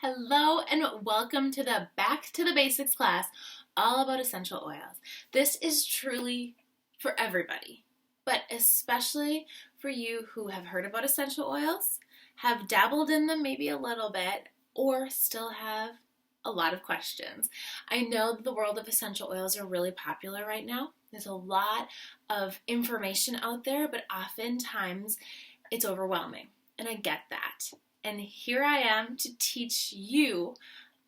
Hello and welcome to the Back to the Basics class, all about essential oils. This is truly for everybody, but especially for you who have heard about essential oils, have dabbled in them maybe a little bit, or still have a lot of questions. I know that the world of essential oils are really popular right now. There's a lot of information out there, but oftentimes it's overwhelming, and I get that. And here I am to teach you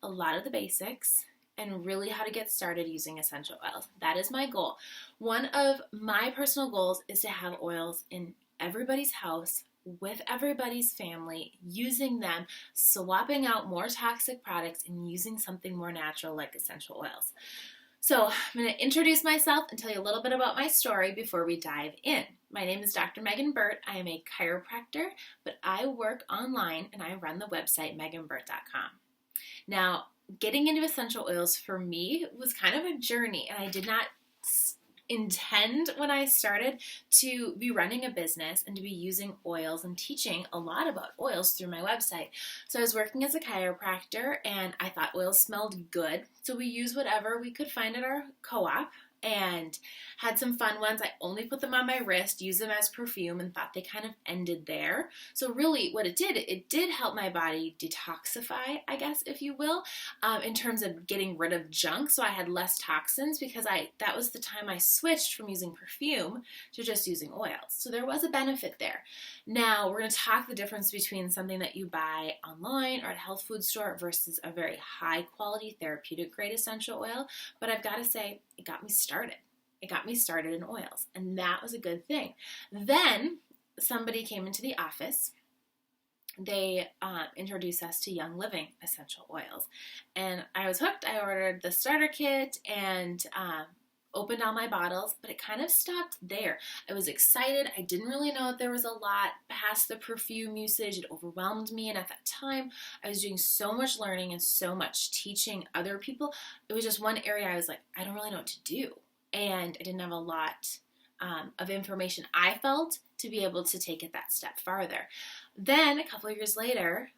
a lot of the basics and really how to get started using essential oils. That is my goal. One of my personal goals is to have oils in everybody's house, with everybody's family, using them, swapping out more toxic products and using something more natural like essential oils. So I'm going to introduce myself and tell you a little bit about my story before we dive in. My name is Dr. Meghan Birt. I am a chiropractor, but I work online and I run the website meghanbirt.com. Now, getting into essential oils for me was kind of a journey, and I did not intend when I started to be running a business and to be using oils and teaching a lot about oils through my website. So I was working as a chiropractor and I thought oils smelled good. So we used whatever we could find at our co-op and had some fun ones. I only put them on my wrist, used them as perfume, and thought they kind of ended there. So really what it did help my body detoxify, I guess, if you will, in terms of getting rid of junk. So I had less toxins because that was the time I switched from using perfume to just using oils. So there was a benefit there. Now we're going to talk the difference between something that you buy online or at a health food store versus a very high quality therapeutic grade essential oil. But I've got to say, it got me started. It got me started in oils, and that was a good thing. Then somebody came into the office. They introduced us to Young Living essential oils, and I was hooked. I ordered the starter kit and opened all my bottles, but it kind of stopped there. I was excited. I didn't really know that there was a lot past the perfume usage. It overwhelmed me, and at that time, I was doing so much learning and so much teaching other people. It was just one area I was like, I don't really know what to do, and I didn't have a lot of information, I felt, to be able to take it that step farther. Then, a couple of years later,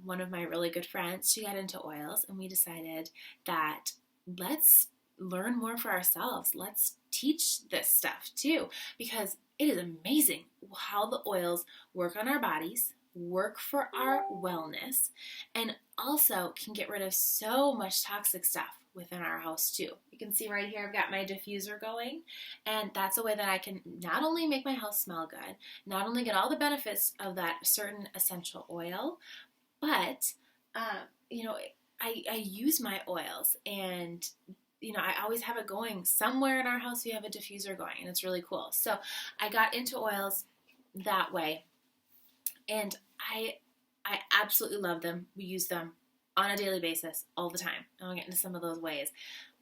one of my really good friends, she got into oils, and we decided that let's learn more for ourselves. Let's teach this stuff too, because it is amazing how the oils work on our bodies, work for our wellness, and also can get rid of so much toxic stuff within our house too. You can see right here I've got my diffuser going, and that's a way that I can not only make my house smell good, not only get all the benefits of that certain essential oil, but I use my oils, and I always have it going. Somewhere in our house we have a diffuser going, and it's really cool. So I got into oils that way, and I absolutely love them. We use them on a daily basis all the time. And I'll get into some of those ways.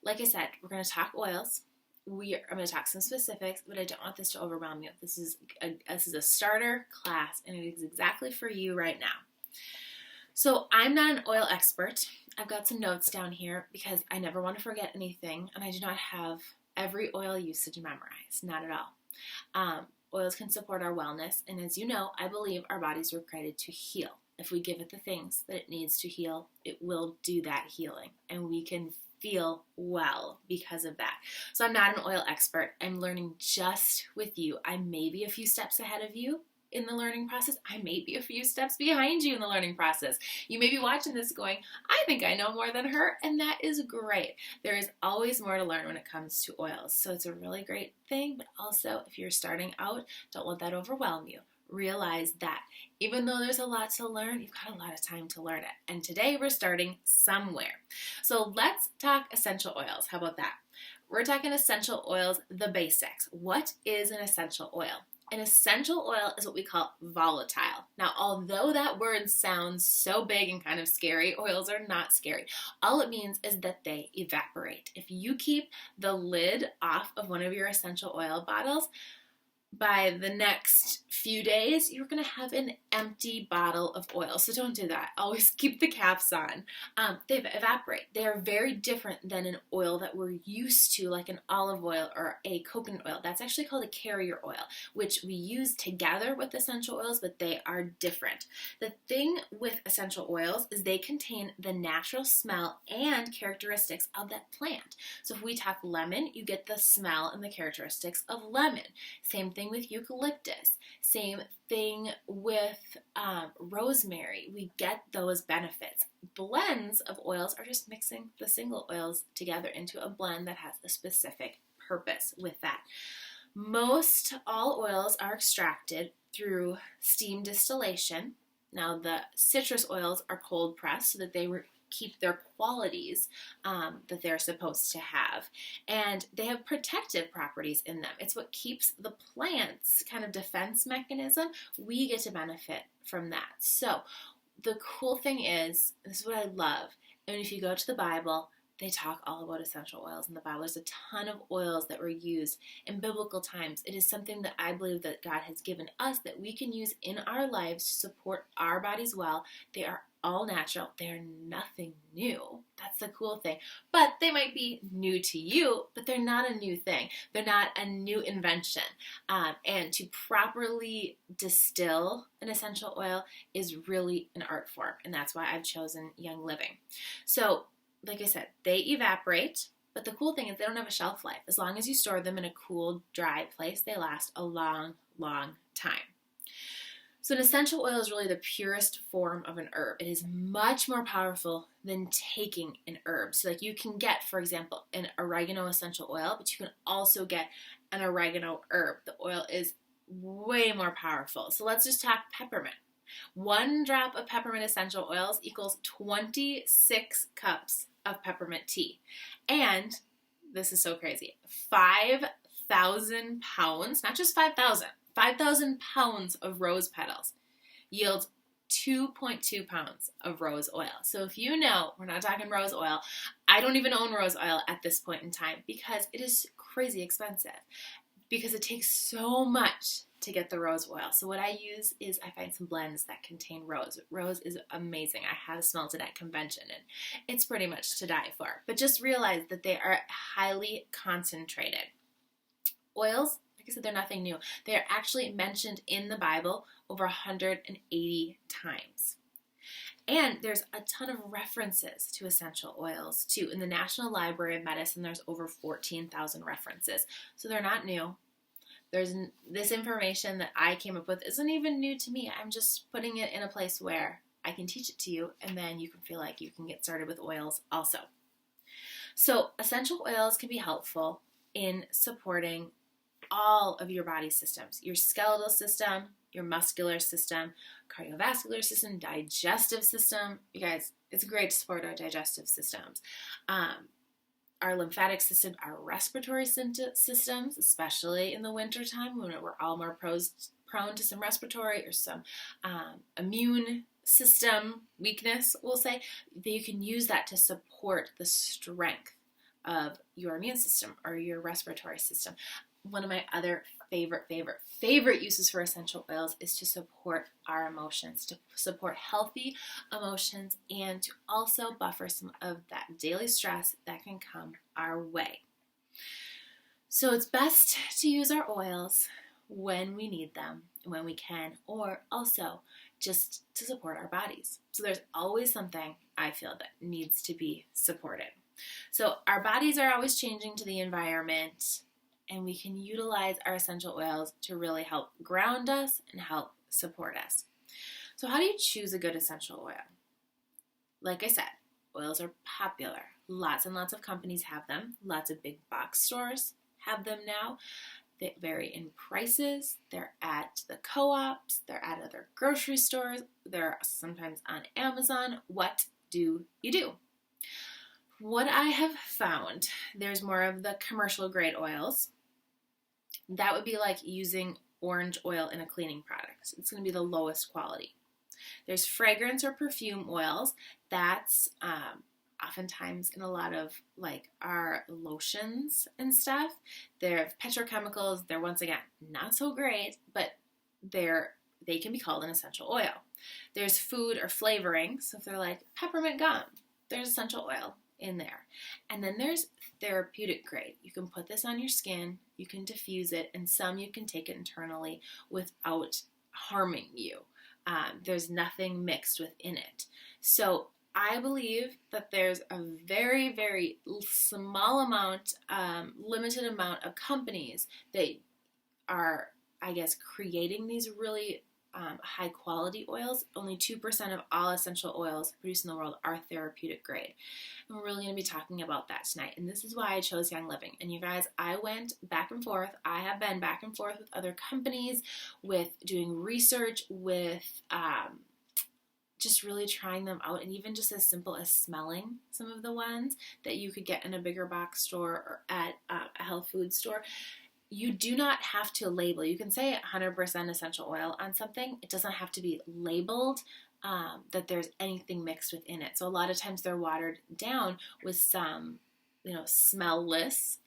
Like I said, we're going to talk oils. I'm going to talk some specifics, but I don't want this to overwhelm you. This is a starter class, and it is exactly for you right now. So I'm not an oil expert. I've got some notes down here because I never want to forget anything, and I do not have every oil usage memorized, not at all. Oils can support our wellness, and as you know, I believe our bodies were created to heal. If we give it the things that it needs to heal, it will do that healing, and we can feel well because of that. So I'm not an oil expert. I'm learning just with you. I may be a few steps ahead of you in the learning process. I may be a few steps behind you in the learning process. You may be watching this going, I think I know more than her, and that is great. There is always more to learn when it comes to oils. So it's a really great thing, but also if you're starting out, don't let that overwhelm you. Realize that even though there's a lot to learn, you've got a lot of time to learn it. And today we're starting somewhere. So let's talk essential oils. How about that? We're talking essential oils, the basics. What is an essential oil? An essential oil is what we call volatile. Now, although that word sounds so big and kind of scary, oils are not scary. All it means is that they evaporate. If you keep the lid off of one of your essential oil bottles, by the next few days, you're going to have an empty bottle of oil. So don't do that. Always keep the caps on. They evaporate. They are very different than an oil that we're used to, like an olive oil or a coconut oil. That's actually called a carrier oil, which we use together with essential oils, but they are different. The thing with essential oils is they contain the natural smell and characteristics of that plant. So if we talk lemon, you get the smell and the characteristics of lemon. Same thing with eucalyptus. Same thing with rosemary. We get those benefits. Blends of oils are just mixing the single oils together into a blend that has a specific purpose with that. Most all oils are extracted through steam distillation. Now the citrus oils are cold pressed so that they keep their qualities that they're supposed to have. And they have protective properties in them. It's what keeps the plant's kind of defense mechanism. We get to benefit from that. So the cool thing is, this is what I love, and if you go to the Bible, they talk all about essential oils in the Bible. There's a ton of oils that were used in biblical times. It is something that I believe that God has given us that we can use in our lives to support our bodies well. They are all natural. They're nothing new. That's the cool thing. But they might be new to you, but they're not a new thing. They're not a new invention. And to properly distill an essential oil is really an art form. And that's why I've chosen Young Living. So, like I said, they evaporate, but the cool thing is they don't have a shelf life. As long as you store them in a cool, dry place, they last a long, long time. So an essential oil is really the purest form of an herb. It is much more powerful than taking an herb. So like you can get, for example, an oregano essential oil, but you can also get an oregano herb. The oil is way more powerful. So let's just talk peppermint. 1 drop of peppermint essential oils equals 26 cups of peppermint tea. And this is so crazy. 5,000 pounds, not just 5,000, 5,000 pounds of rose petals yields 2.2 pounds of rose oil. So if you know, we're not talking rose oil. I don't even own rose oil at this point in time because it is crazy expensive, because it takes so much to get the rose oil. So what I use is I find some blends that contain rose. Rose is amazing. I have smelled it at convention and it's pretty much to die for. But just realize that they are highly concentrated. Oils, like I said, they're nothing new. They are actually mentioned in the Bible over 180 times. And there's a ton of references to essential oils too. In the National Library of Medicine, there's over 14,000 references. So they're not new. There's this information that I came up with isn't even new to me. I'm just putting it in a place where I can teach it to you, and then you can feel like you can get started with oils also. So essential oils can be helpful in supporting all of your body systems, your skeletal system, your muscular system, cardiovascular system, digestive system. You guys, it's great to support our digestive systems. Our lymphatic system, our respiratory systems, especially in the wintertime when we're all more prone to some respiratory or some immune system weakness, we'll say, that you can use that to support the strength of your immune system or your respiratory system. One of my other favorite uses for essential oils is to support our emotions, to support healthy emotions, and to also buffer some of that daily stress that can come our way. So it's best to use our oils when we need them, when we can, or also just to support our bodies. So there's always something I feel that needs to be supported. So our bodies are always changing to the environment, and we can utilize our essential oils to really help ground us and help support us. So how do you choose a good essential oil? Like I said, oils are popular. Lots and lots of companies have them. Lots of big box stores have them now. They vary in prices. They're at the co-ops. They're at other grocery stores. They're sometimes on Amazon. What do you do? What I have found, there's more of the commercial grade oils. That would be like using orange oil in a cleaning product. It's going to be the lowest quality. There's fragrance or perfume oils. That's oftentimes in a lot of like our lotions and stuff. They're petrochemicals. They're, once again, not so great, but they can be called an essential oil. There's food or flavoring. So if they're like peppermint gum, there's essential oil in there. And then there's therapeutic grade. You can put this on your skin, you can diffuse it, and some you can take it internally without harming you. There's nothing mixed within it. So I believe that there's a very, very small amount, limited amount of companies that are, I guess, creating these really high quality oils. Only 2% of all essential oils produced in the world are therapeutic grade. And we're really going to be talking about that tonight. And this is why I chose Young Living. And you guys, I went back and forth. I have been back and forth with other companies, with doing research, with just really trying them out, and even just as simple as smelling some of the ones that you could get in a bigger box store or at a health food store. You do not have to label. You can say 100% essential oil on something. It doesn't have to be labeled that there's anything mixed within it. So a lot of times they're watered down with some, smellless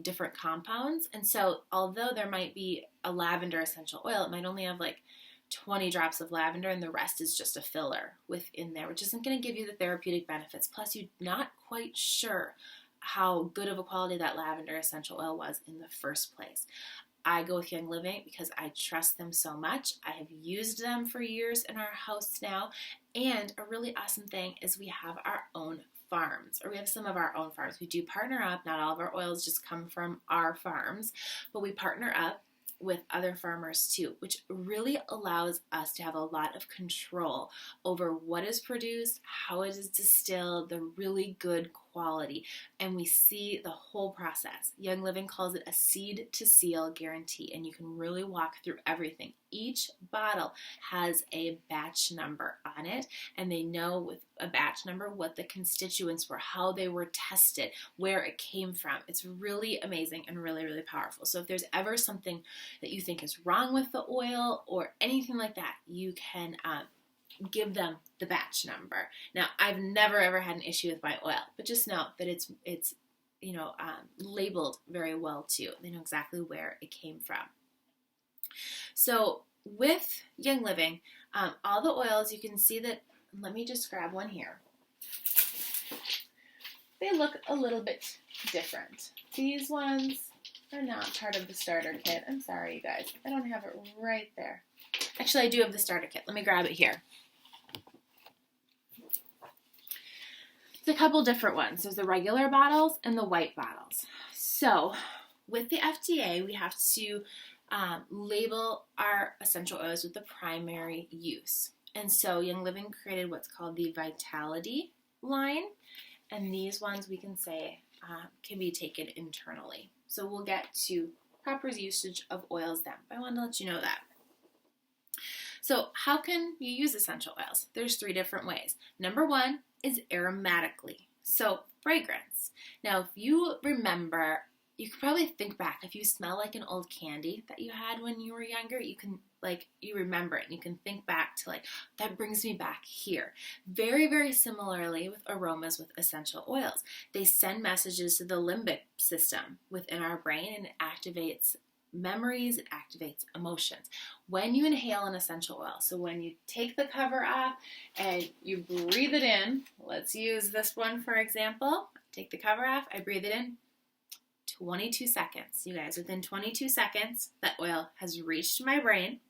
different compounds. And so although there might be a lavender essential oil, it might only have like 20 drops of lavender and the rest is just a filler within there, which isn't going to give you the therapeutic benefits. Plus, you're not quite sure how good of a quality that lavender essential oil was in the first place. I go with Young Living because I trust them so much. I have used them for years in our house now. And a really awesome thing is we have our own farms, or we have some of our own farms. We do partner up. Not all of our oils just come from our farms, but we partner up with other farmers too, which really allows us to have a lot of control over what is produced, how it is distilled, the really good quality, and we see the whole process. Young Living calls it a seed to seal guarantee, and you can really walk through everything. Each bottle has a batch number on it, and they know with a batch number what the constituents were, how they were tested, where it came from. It's really amazing and really, really powerful. So if there's ever something that you think is wrong with the oil or anything like that, you can give them the batch number. Now, I've never ever had an issue with my oil, but just know that it's labeled very well too. They know exactly where it came from. So with Young Living, all the oils, you can see that, let me just grab one here. They look a little bit different. These ones are not part of the starter kit. I'm sorry, you guys. I don't have it right there. Actually, I do have the starter kit. Let me grab it here. It's a couple different ones. There's the regular bottles and the white bottles. So with the FDA, we have to label our essential oils with the primary use. And so Young Living created what's called the Vitality line. And these ones we can say can be taken internally. So we'll get to proper usage of oils then. But I wanted to let you know that. So how can you use essential oils? There's 3 different ways. Number 1 is aromatically. So fragrance. Now, if you remember, you could probably think back. If you smell like an old candy that you had when you were younger, you can, you remember it and you can think back to that brings me back here. Very, very similarly with aromas with essential oils. They send messages to the limbic system within our brain, and it activates memories, it activates emotions. When you inhale an essential oil, so when you take the cover off and you breathe it in, let's use this one for example. Take the cover off, I breathe it in, 22 seconds. You guys, within 22 seconds, that oil has reached my brain,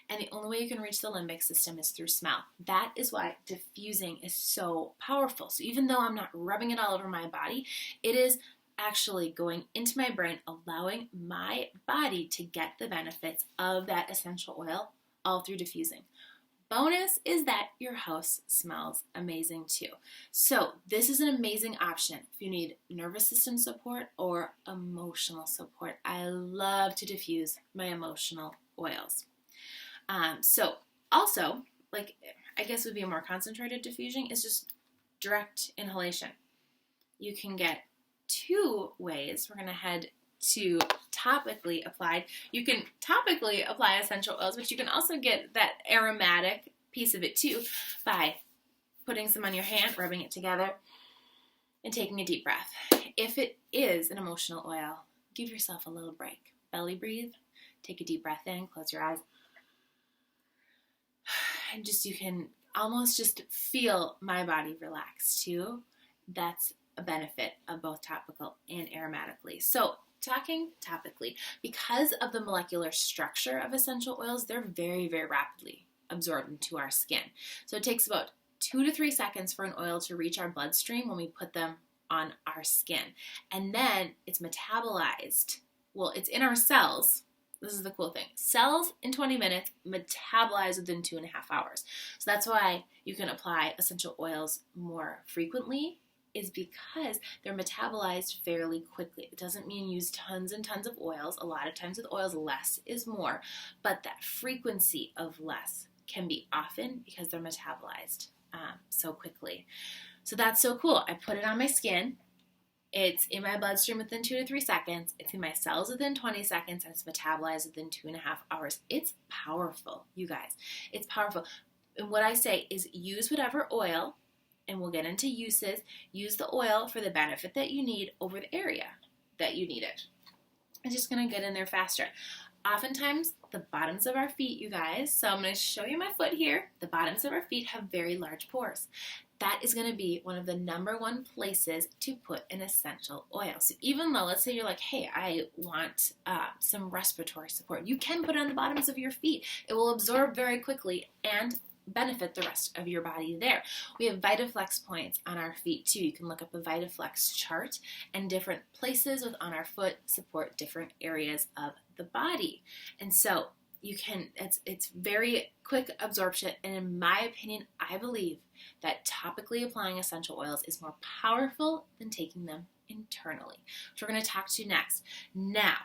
and the only way you can reach the limbic system is through smell. That is why diffusing is so powerful. So even though I'm not rubbing it all over my body, it is actually going into my brain, allowing my body to get the benefits of that essential oil all through diffusing. Bonus is that your house smells amazing too. So this is an amazing option if you need nervous system support or emotional support. I love to diffuse my emotional oils. So also, I guess would be a more concentrated diffusion is just direct inhalation. You can get 2 ways. We're going to head to topically applied. You can topically apply essential oils, but you can also get that aromatic piece of it too by putting some on your hand, rubbing it together, and taking a deep breath. If it is an emotional oil, give yourself a little break. Belly breathe, take a deep breath in, close your eyes. And just, you can almost just feel my body relax too. That's a benefit of both topical and aromatically. So talking topically, because of the molecular structure of essential oils, they're very, very rapidly absorbed into our skin. So it takes about 2 to 3 seconds for an oil to reach our bloodstream when we put them on our skin. And then it's metabolized. Well, it's in our cells. This is the cool thing. Cells in 20 minutes, metabolize within 2.5 hours. So that's why you can apply essential oils more frequently, is because they're metabolized fairly quickly. It doesn't mean use tons and tons of oils. A lot of times with oils, less is more, but that frequency of less can be often because they're metabolized so quickly. So that's so cool. I put it on my skin. It's in my bloodstream within 2 to 3 seconds. It's in my cells within 20 seconds, and it's metabolized within 2.5 hours. It's powerful, you guys. It's powerful. And what I say is use whatever oil, and we'll get into uses. Use the oil for the benefit that you need over the area that you need it. It's just going to get in there faster. Oftentimes, the bottoms of our feet, you guys, so I'm going to show you my foot here. The bottoms of our feet have very large pores. That is going to be one of the number one places to put an essential oil. So even though, let's say you're like, hey, I want some respiratory support, you can put it on the bottoms of your feet. It will absorb very quickly and benefit the rest of your body there. We have VitaFlex points on our feet too. You can look up a VitaFlex chart, and different places on our foot support different areas of the body. And so you can, it's very quick absorption, and in my opinion, I believe that topically applying essential oils is more powerful than taking them internally, which we're going to talk to next. Now,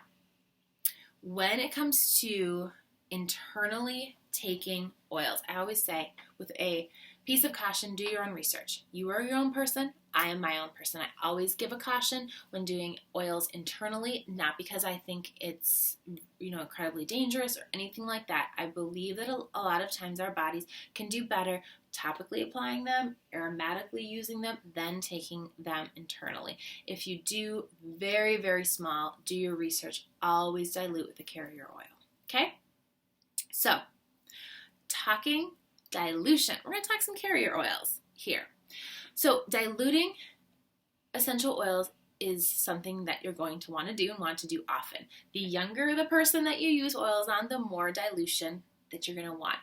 when it comes to internally taking oils, I always say with a piece of caution, do your own research. You are your own person. I am my own person. I always give a caution when doing oils internally, not because I think it's, incredibly dangerous or anything like that. I believe that a lot of times our bodies can do better topically applying them, aromatically using them, than taking them internally. If you do very, very small, do your research, always dilute with a carrier oil. Okay? So, talking dilution. We're going to talk some carrier oils here. So diluting essential oils is something that you're going to want to do and want to do often. The younger the person that you use oils on, the more dilution that you're going to want.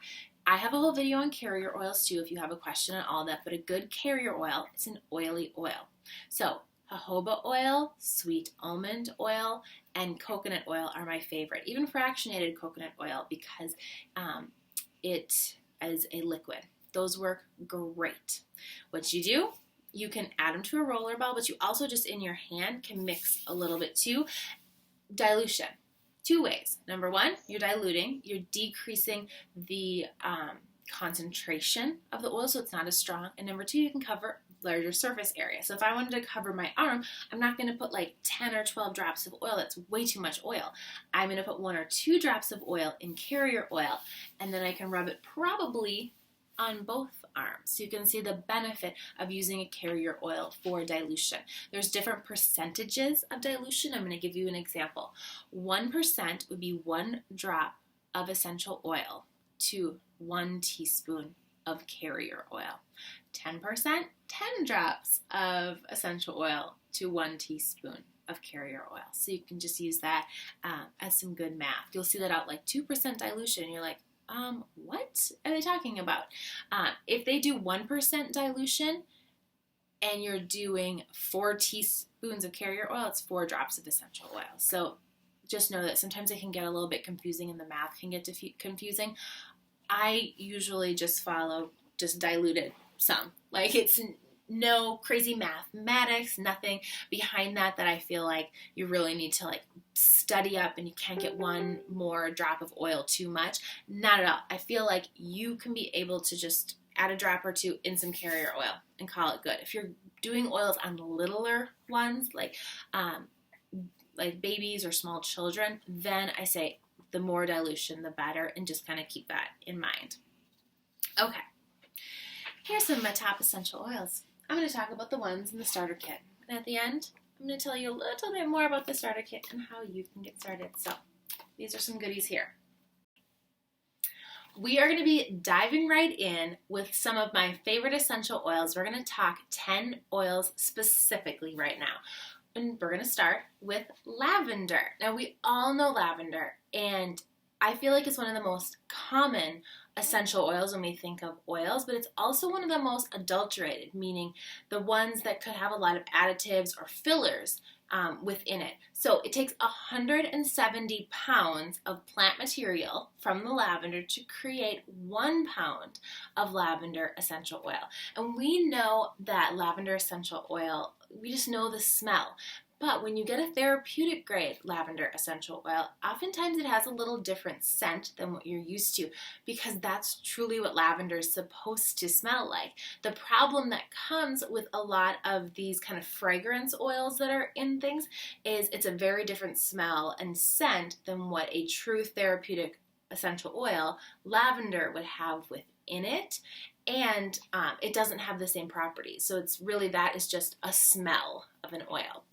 I have a whole video on carrier oils too if you have a question on all that, but a good carrier oil is an oily oil. So jojoba oil, sweet almond oil, and coconut oil are my favorite. Even fractionated coconut oil, because it is a liquid. Those work great. What you do, you can add them to a roller ball, but you also just in your hand can mix a little bit too. Dilution. 2 ways. Number 1, you're diluting. You're decreasing the concentration of the oil so it's not as strong. And number 2, you can cover larger surface area. So if I wanted to cover my arm, I'm not going to put like 10 or 12 drops of oil. That's way too much oil. I'm going to put 1 or 2 drops of oil in carrier oil, and then I can rub it probably on both arms. So you can see the benefit of using a carrier oil for dilution. There's different percentages of dilution. I'm going to give you an example. 1% would be 1 drop of essential oil to 1 teaspoon of carrier oil. 10%, 10 drops of essential oil to 1 teaspoon of carrier oil. So you can just use that as some good math. You'll see that out like 2% dilution, and you're like, what are they talking about? If they do 1% dilution and you're doing 4 teaspoons of carrier oil, it's 4 drops of essential oil. So just know that sometimes it can get a little bit confusing and the math can get confusing. I usually just follow just diluted some. Like, it's no crazy mathematics, nothing behind that I feel like you really need to like study up, and you can't get 1 more drop of oil too much. Not at all. I feel like you can be able to just add a drop or 2 in some carrier oil and call it good. If you're doing oils on littler ones, like babies or small children, then I say the more dilution, the better, and just kind of keep that in mind. Okay, here's some of my top essential oils. I'm going to talk about the ones in the starter kit. And at the end, I'm going to tell you a little bit more about the starter kit and how you can get started. So these are some goodies here. We are going to be diving right in with some of my favorite essential oils. We're going to talk 10 oils specifically right now. And we're going to start with lavender. Now, we all know lavender, and I feel like it's one of the most common essential oils when we think of oils, but it's also one of the most adulterated, meaning the ones that could have a lot of additives or fillers within it. So it takes 170 pounds of plant material from the lavender to create 1 pound of lavender essential oil. And we know that lavender essential oil, we just know the smell. But when you get a therapeutic grade lavender essential oil, oftentimes it has a little different scent than what you're used to, because that's truly what lavender is supposed to smell like. The problem that comes with a lot of these kind of fragrance oils that are in things is it's a very different smell and scent than what a true therapeutic essential oil, lavender, would have within it. And it doesn't have the same properties. So it's really, that is just a smell of an oil.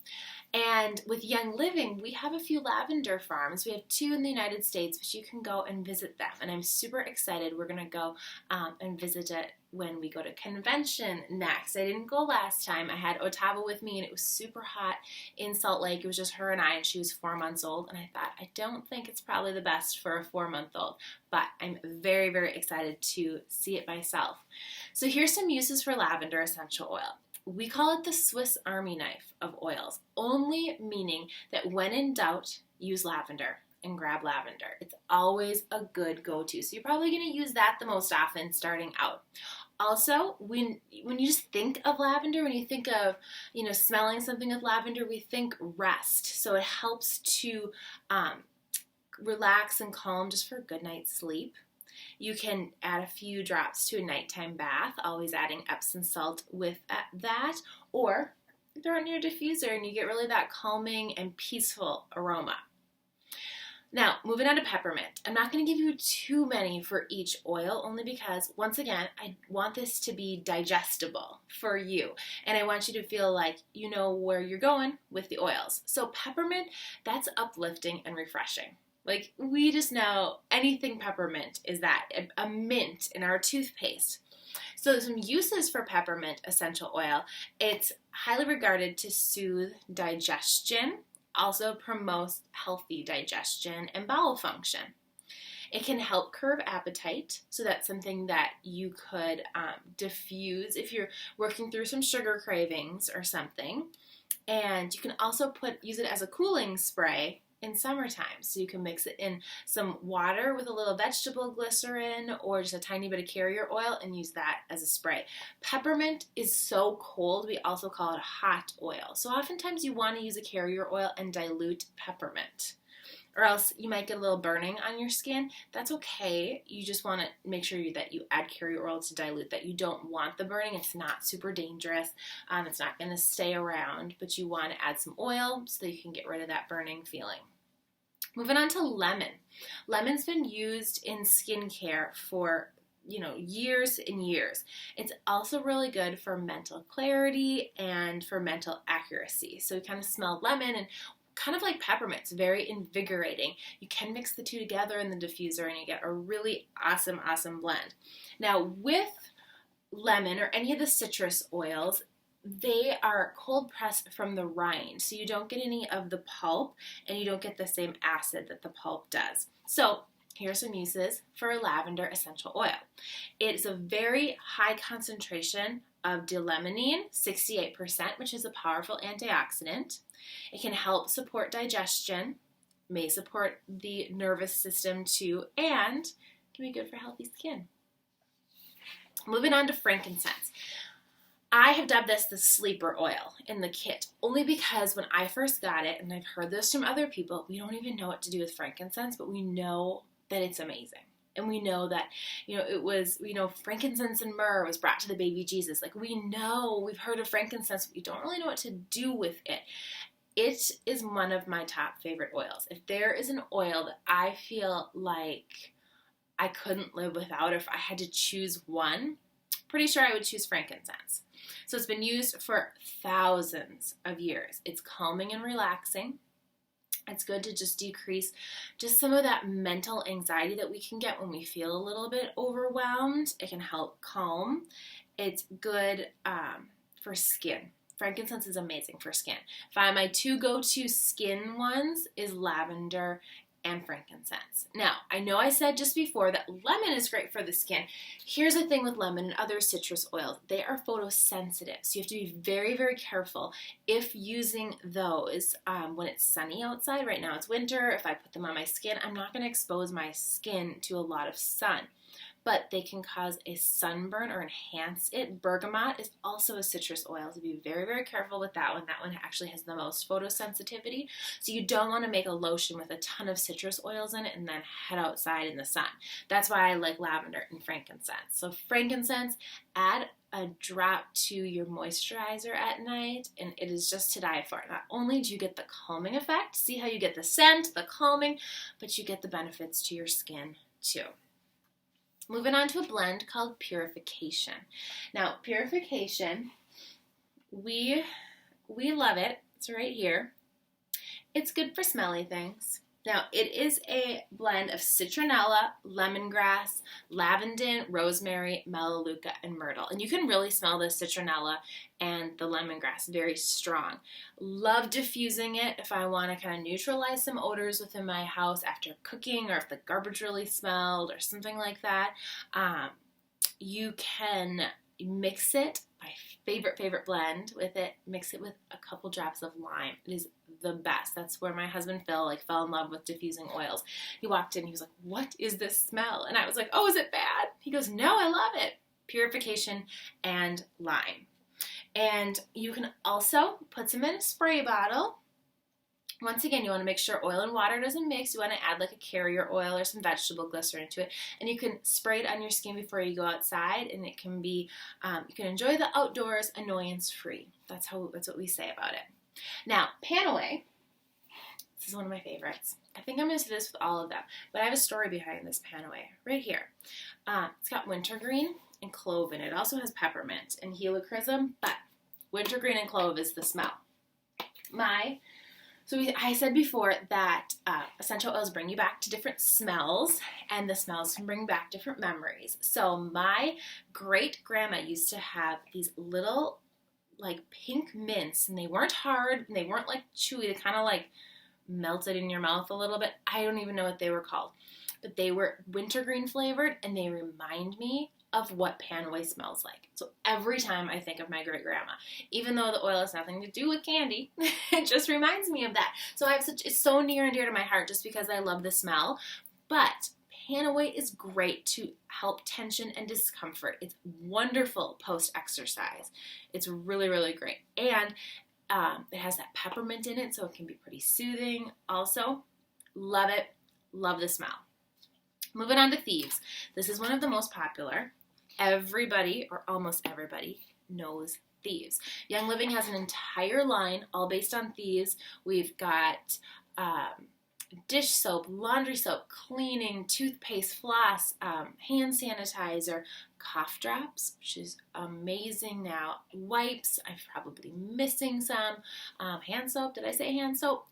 And with Young Living, we have a few lavender farms. We have 2 in the United States, which you can go and visit them. And I'm super excited. We're going to go and visit it when we go to convention next. I didn't go last time. I had Otava with me, and it was super hot in Salt Lake. It was just her and I, and she was 4 months old. And I thought, I don't think it's probably the best for a 4-month-old, but I'm very, very excited to see it myself. So here's some uses for lavender essential oil. We call it the Swiss Army knife of oils, only meaning that when in doubt, use lavender and grab lavender. It's always a good go-to. So you're probably going to use that the most often starting out. Also, when you just think of lavender, when you think of, smelling something with lavender, we think rest. So it helps to relax and calm just for a good night's sleep. You can add a few drops to a nighttime bath, always adding Epsom salt with that, or throw it in your diffuser and you get really that calming and peaceful aroma. Now, moving on to peppermint. I'm not going to give you too many for each oil, only because, once again, I want this to be digestible for you. And I want you to feel like you know where you're going with the oils. So peppermint, that's uplifting and refreshing. Like, we just know anything peppermint is that, a mint in our toothpaste. So some uses for peppermint essential oil. It's highly regarded to soothe digestion, also promotes healthy digestion and bowel function. It can help curb appetite, so that's something that you could diffuse if you're working through some sugar cravings or something. And you can also use it as a cooling spray in summertime. So you can mix it in some water with a little vegetable glycerin or just a tiny bit of carrier oil and use that as a spray. Peppermint is so cold, we also call it a hot oil. So oftentimes you want to use a carrier oil and dilute peppermint, or else you might get a little burning on your skin. That's okay. You just want to make sure that you add carrier oil to dilute that. You don't want the burning. It's not super dangerous. It's not going to stay around, but you want to add some oil so that you can get rid of that burning feeling. Moving on to lemon. Lemon's been used in skincare for years and years. It's also really good for mental clarity and for mental accuracy. So you kind of smell lemon, and kind of like peppermint, it's very invigorating. You can mix the two together in the diffuser and you get a really awesome blend. Now with lemon or any of the citrus oils, they are cold pressed from the rind, so you don't get any of the pulp and you don't get the same acid that the pulp does. So here are some uses for lavender essential oil. It's a very high concentration of d-limonene, 68%, which is a powerful antioxidant. It can help support digestion, may support the nervous system too, and can be good for healthy skin. Moving on to frankincense. I have dubbed this the sleeper oil in the kit, only because when I first got it, and I've heard this from other people, we don't even know what to do with frankincense, but we know that it's amazing. And we know that, frankincense and myrrh was brought to the baby Jesus. Like, we've heard of frankincense, but we don't really know what to do with it. It is one of my top favorite oils. If there is an oil that I feel like I couldn't live without, if I had to choose one, pretty sure I would choose frankincense. So it's been used for thousands of years. It's calming and relaxing. It's good to just decrease just some of that mental anxiety that we can get when we feel a little bit overwhelmed. It can help calm. It's good for skin. Frankincense is amazing for skin. My two go-to skin ones is lavender and frankincense. Now, I know I said just before that lemon is great for the skin. Here's the thing with lemon and other citrus oils. They are photosensitive, so you have to be very, very careful if using those when it's sunny outside. Right now it's winter. If I put them on my skin, I'm not going to expose my skin to a lot of sun, but they can cause a sunburn or enhance it. Bergamot is also a citrus oil, so be very, very careful with that one. That one actually has the most photosensitivity, so you don't want to make a lotion with a ton of citrus oils in it and then head outside in the sun. That's why I like lavender and frankincense. So frankincense, add a drop to your moisturizer at night, and it is just to die for. Not only do you get the calming effect, see how you get the scent, the calming, but you get the benefits to your skin too. Moving on to a blend called Purification. Now, Purification, we love it. It's right here. It's good for smelly things. Now, it is a blend of citronella, lemongrass, lavender, rosemary, melaleuca, and myrtle. And you can really smell the citronella and the lemongrass very strong. Love diffusing it if I want to kind of neutralize some odors within my house after cooking, or if the garbage really smelled or something like that. You can mix it, my favorite blend with it, mix it with a couple drops of lime. It is the best. That's where my husband Phil fell in love with diffusing oils. He walked in, he was like, "What is this smell?" And I was like, "Oh, is it bad?" He goes, "No, I love it." Purification and lime. And you can also put some in a spray bottle. Once again, you want to make sure oil and water doesn't mix. You want to add like a carrier oil or some vegetable glycerin to it. And you can spray it on your skin before you go outside, and it can be, you can enjoy the outdoors annoyance-free. That's what we say about it. Now, Panaway, this is one of my favorites. I think I'm going to do this with all of them, but I have a story behind this Panaway right here. It's got wintergreen and clove in it. It also has peppermint and helichrysum, but wintergreen and clove is the smell. I said before that essential oils bring you back to different smells, and the smells can bring back different memories. So my great-grandma used to have these little pink mints, and they weren't hard, and they weren't chewy. They kind of melted in your mouth a little bit. I don't even know what they were called, but they were wintergreen flavored, and they remind me of what Panaway smells like. So every time I think of my great-grandma, even though the oil has nothing to do with candy, it just reminds me of that. So it's so near and dear to my heart just because I love the smell. But Panaway is great to help tension and discomfort. It's wonderful post-exercise. It's really, really great. And it has that peppermint in it, so it can be pretty soothing. Also, love it. Love the smell. Moving on to Thieves. This is one of the most popular. Everybody, or almost everybody, knows Thieves. Young Living has an entire line all based on Thieves. We've got dish soap, laundry soap, cleaning, toothpaste, floss, hand sanitizer, cough drops, which is amazing now, wipes, I'm probably missing some, hand soap, did I say hand soap?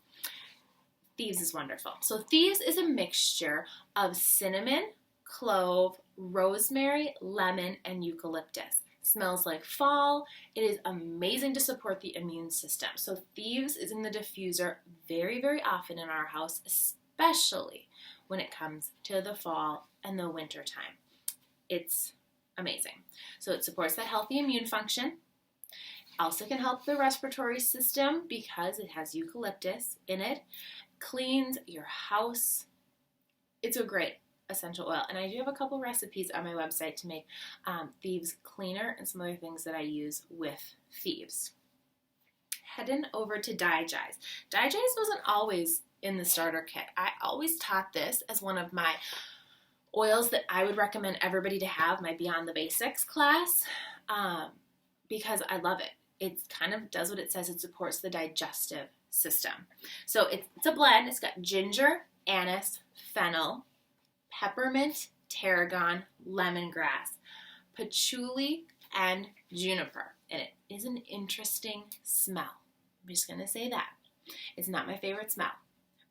Thieves is wonderful. So Thieves is a mixture of cinnamon, clove, rosemary, lemon, and eucalyptus. Smells like fall. It is amazing to support the immune system. So Thieves is in the diffuser very, very often in our house, especially when it comes to the fall and the winter time. It's amazing. So it supports that healthy immune function. Also can help the respiratory system because it has eucalyptus in it. Cleans your house. It's a great essential oil, and I do have a couple recipes on my website to make Thieves cleaner and some other things that I use with Thieves. Heading over to Digest. Digest wasn't always in the starter kit. I always taught this as one of my oils that I would recommend everybody to have, my Beyond the Basics class, because I love it. It kind of does what it says. It supports the digestive system. So it's a blend. It's got ginger, anise, fennel, peppermint, tarragon, lemongrass, patchouli, and juniper. and it is an interesting smell. I'm just going to say that. It's not my favorite smell,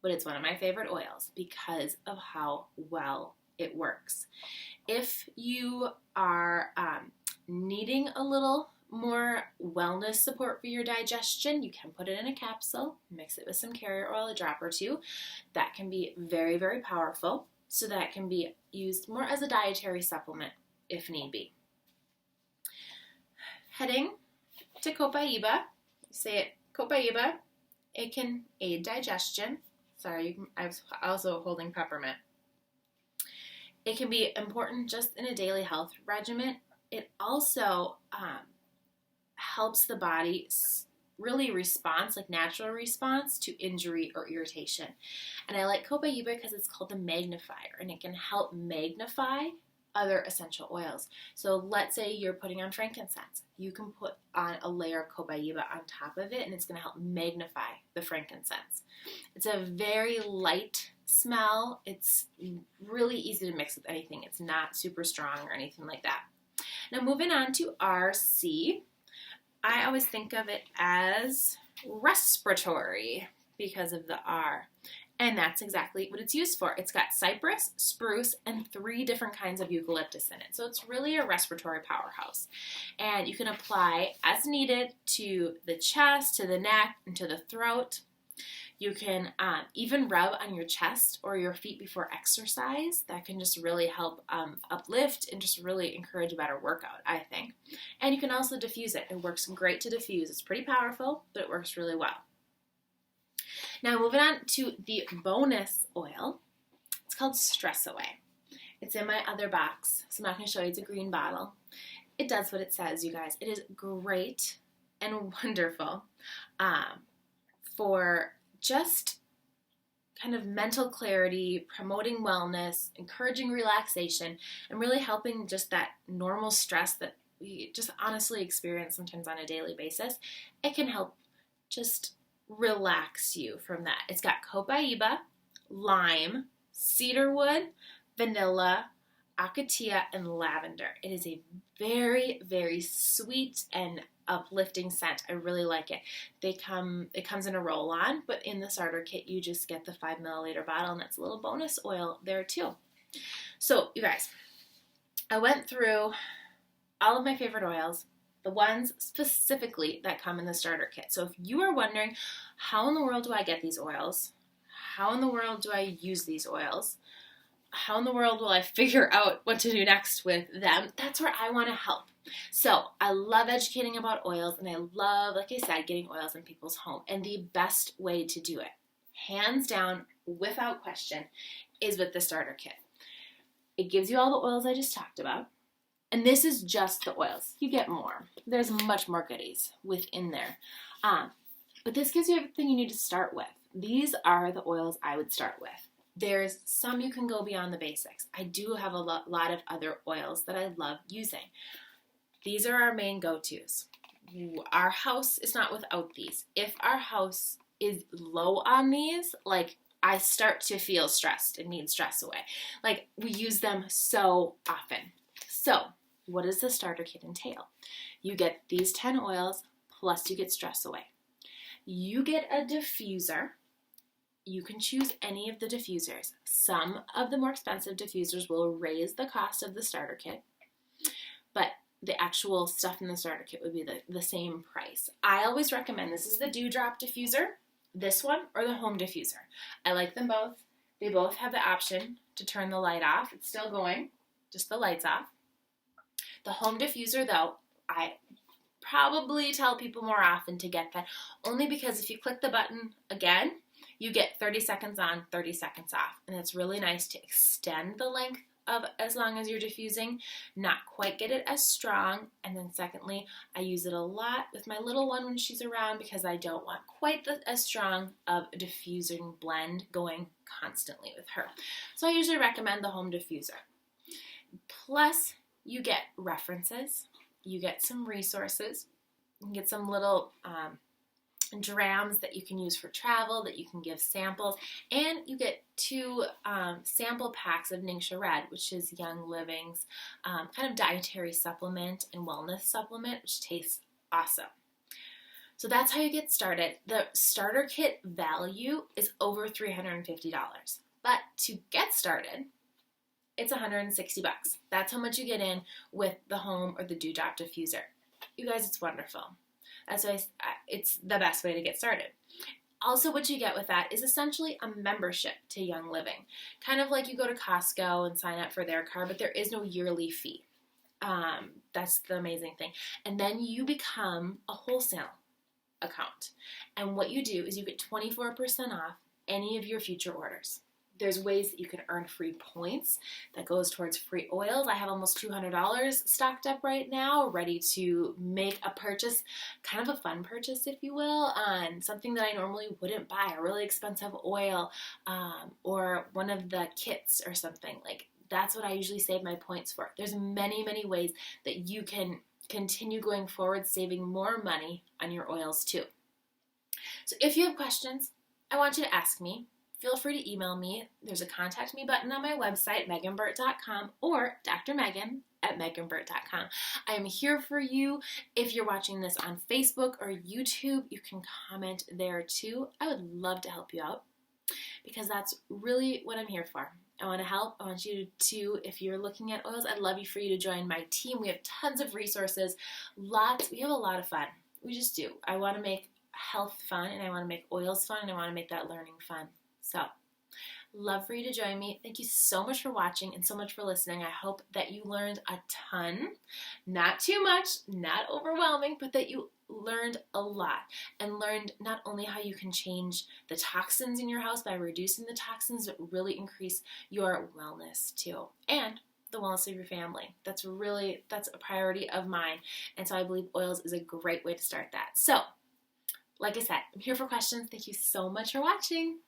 but it's one of my favorite oils because of how well it works. If you are needing a little more wellness support for your digestion, you can put it in a capsule, mix it with some carrier oil, a drop or two. That can be very, very powerful. So that can be used more as a dietary supplement if need be. Heading to copaiba, say it, copaiba, it can aid digestion. Sorry, I was also holding peppermint. It can be important just in a daily health regimen. It also helps the body really response, like natural response to injury or irritation. And I like copaiba because it's called the magnifier, and it can help magnify other essential oils. So let's say you're putting on frankincense. You can put on a layer of copaiba on top of it, and it's going to help magnify the frankincense. It's a very light smell. It's really easy to mix with anything. It's not super strong or anything like that. Now moving on to RC. I always think of it as respiratory because of the R. And that's exactly what it's used for. It's got cypress, spruce, and 3 different kinds of eucalyptus in it. So it's really a respiratory powerhouse. And you can apply as needed to the chest, to the neck, and to the throat. You can even rub on your chest or your feet before exercise. That can just really help uplift and just really encourage a better workout, I think. And you can also diffuse it. It works great to diffuse. It's pretty powerful, but it works really well. Now moving on to the bonus oil. It's called Stress Away. It's in my other box, so I'm not going to show you. It's a green bottle. It does what it says, you guys. It is great and wonderful for just kind of mental clarity, promoting wellness, encouraging relaxation, and really helping just that normal stress that we just honestly experience sometimes on a daily basis. It can help just relax you from that. It's got copaiba, lime, cedarwood, vanilla, acacia, and lavender. It is a very, very sweet and uplifting scent. I really like it. It comes in a roll-on, but in the starter kit you just get the 5 milliliter bottle, and that's a little bonus oil there too. So you guys, I went through all of my favorite oils, the ones specifically that come in the starter kit. So if you are wondering, how in the world do I get these oils? How in the world do I use these oils? How in the world will I figure out what to do next with them? That's where I want to help. So I love educating about oils, and I love, like I said, getting oils in people's home. And the best way to do it, hands down, without question, is with the starter kit. It gives you all the oils I just talked about. And this is just the oils. You get more. There's much more goodies within there. But this gives you everything you need to start with. These are the oils I would start with. There's some you can go beyond the basics. I do have a lot of other oils that I love using. These are our main go-tos. Our house is not without these. If our house is low on these, like I start to feel stressed and need Stress Away. Like we use them so often. So what does the starter kit entail? You get these 10 oils, plus you get Stress Away. You get a diffuser. You can choose any of the diffusers. Some of the more expensive diffusers will raise the cost of the starter kit, but the actual stuff in the starter kit would be the same price. I always recommend, this is the Dewdrop diffuser, this one, or the home diffuser. I like them both. They both have the option to turn the light off. It's still going, just the light's off. The home diffuser, though, I probably tell people more often to get that, only because if you click the button again, you get 30 seconds on, 30 seconds off. And it's really nice to extend the length of as long as you're diffusing, not quite get it as strong. And then secondly, I use it a lot with my little one when she's around because I don't want quite as strong of a diffusing blend going constantly with her. So I usually recommend the home diffuser. Plus, you get references, you get some resources, you can get some little drams that you can use for travel, that you can give samples, and you get 2 sample packs of Ningxia Red, which is Young Living's kind of dietary supplement and wellness supplement, which tastes Awesome. So that's how you get started. The starter kit value is over $350. But to get started, it's $160. That's how much you get in with the home or the dewdrop diffuser. You guys, it's wonderful. That's why it's the best way to get started. Also, what you get with that is essentially a membership to Young Living. Kind of like you go to Costco and sign up for their card, but there is no yearly fee. That's the amazing thing. And then you become a wholesale account. And what you do is you get 24% off any of your future orders. There's ways that you can earn free points that goes towards free oils. I have almost $200 stocked up right now, ready to make a purchase, kind of a fun purchase, if you will, on something that I normally wouldn't buy, a really expensive oil, or one of the kits or something. Like, that's what I usually save my points for. There's many, many ways that you can continue going forward, saving more money on your oils too. So if you have questions, I want you to ask me. Feel free to email me. There's a contact me button on my website, meghanbirt.com, or drmegan@meghanbirt.com. I am here for you. If you're watching this on Facebook or YouTube, you can comment there too. I would love to help you out because that's really what I'm here for. I want to help. I want you to, if you're looking at oils, I'd love for you to join my team. We have tons of resources, we have a lot of fun. We just do. I want to make health fun, and I want to make oils fun, and I want to make that learning fun. So, love for you to join me. Thank you so much for watching and so much for listening. I hope that you learned a ton, not too much, not overwhelming, but that you learned a lot and learned not only how you can change the toxins in your house by reducing the toxins, but really increase your wellness too, and the wellness of your family. That's a priority of mine. And so I believe oils is a great way to start that. So, like I said, I'm here for questions. Thank you so much for watching.